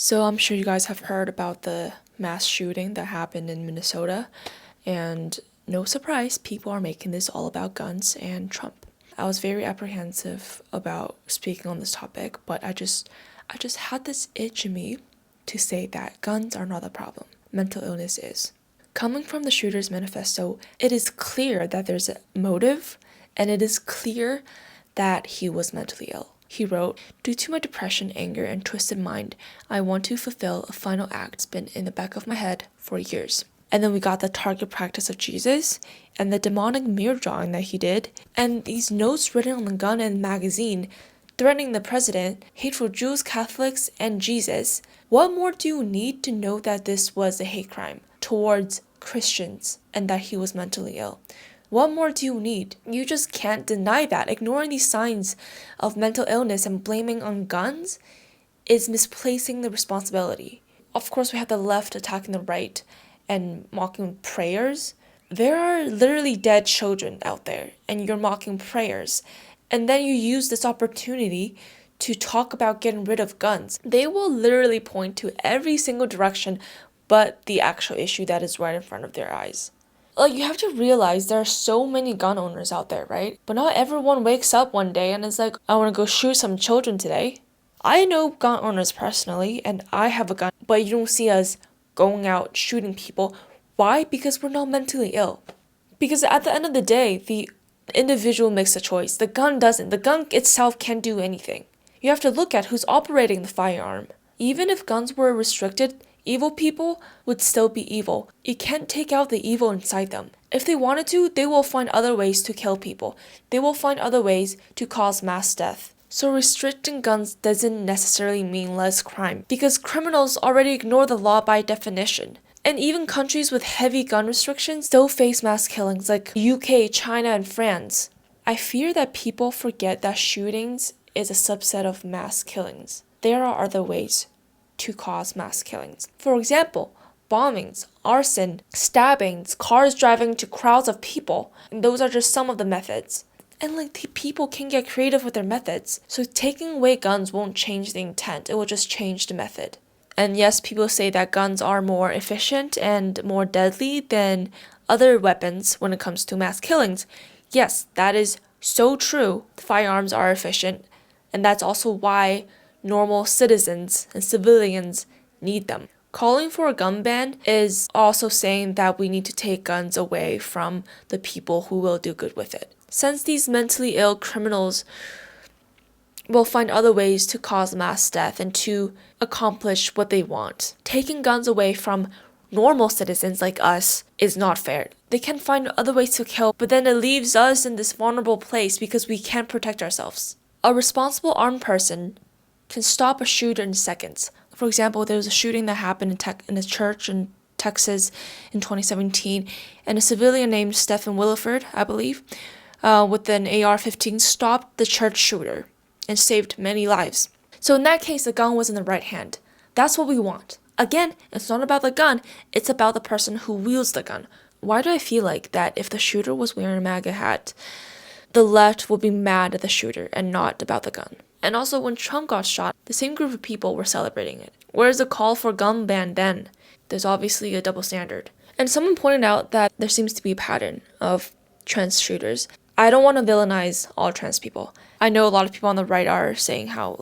So I'm sure you guys have heard about the mass shooting that happened in Minnesota, and no surprise, people are making this all about guns and Trump. I was very apprehensive about speaking on this topic, but I just had this itch in me to say that guns are not the problem. Mental illness is. Coming from the shooter's manifesto, it is clear that there's a motive, and it is clear that he was mentally ill. He wrote, "Due to my depression, anger, and twisted mind, I want to fulfill a final act that's been in the back of my head for years." And then we got the target practice of Jesus and the demonic mirror drawing that he did, and these notes written on the gun and magazine threatening the president, hateful Jews, Catholics, and Jesus. What more do you need to know that this was a hate crime towards Christians and that he was mentally ill? What more do you need? You just can't deny that. Ignoring these signs of mental illness and blaming on guns is misplacing the responsibility. Of course, we have the left attacking the right and mocking prayers. There are literally dead children out there, and you're mocking prayers. And then you use this opportunity to talk about getting rid of guns. They will literally point to every single direction but the actual issue that is right in front of their eyes. Like, you have to realize there are so many gun owners out there, right? But not everyone wakes up one day and is like, I want to go shoot some children today. I know gun owners personally, and I have a gun, but you don't see us going out shooting people. Why? Because we're not mentally ill. Because at the end of the day, the individual makes a choice. The gun doesn't. The gun itself can't do anything. You have to look at who's operating the firearm. Even if guns were restricted, evil people would still be evil. You can't take out the evil inside them. If they wanted to, they will find other ways to kill people. They will find other ways to cause mass death. So restricting guns doesn't necessarily mean less crime, because criminals already ignore the law by definition. And even countries with heavy gun restrictions still face mass killings like UK, China, and France. I fear that people forget that shootings is a subset of mass killings. There are other ways to cause mass killings. For example, bombings, arson, stabbings, cars driving to crowds of people. And those are just some of the methods. And the people can get creative with their methods. So taking away guns won't change the intent. It will just change the method. And yes, people say that guns are more efficient and more deadly than other weapons when it comes to mass killings. Yes, that is so true. Firearms are efficient. And that's also why normal citizens and civilians need them. Calling for a gun ban is also saying that we need to take guns away from the people who will do good with it. Since these mentally ill criminals will find other ways to cause mass death and to accomplish what they want, taking guns away from normal citizens like us is not fair. They can find other ways to kill, but then it leaves us in this vulnerable place because we can't protect ourselves. A responsible armed person can stop a shooter in seconds. For example, there was a shooting that happened in a church in Texas in 2017, and a civilian named Stephen Williford, I believe, with an AR-15 stopped the church shooter and saved many lives. So in that case, the gun was in the right hand. That's what we want. Again, it's not about the gun, it's about the person who wields the gun. Why do I feel like that if the shooter was wearing a MAGA hat, the left will be mad at the shooter and not about the gun? And also, when Trump got shot, the same group of people were celebrating it. Where's the call for gun ban then? There's obviously a double standard. And someone pointed out that there seems to be a pattern of trans shooters. I don't want to villainize all trans people. I know a lot of people on the right are saying how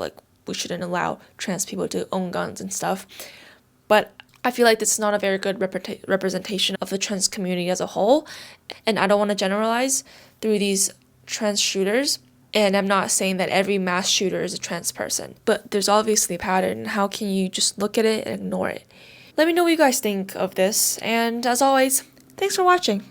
we shouldn't allow trans people to own guns and stuff. But I feel like this is not a very good representation of the trans community as a whole. And I don't want to generalize through these trans shooters. And I'm not saying that every mass shooter is a trans person, but there's obviously a pattern. How can you just look at it and ignore it? Let me know what you guys think of this, and as always, thanks for watching.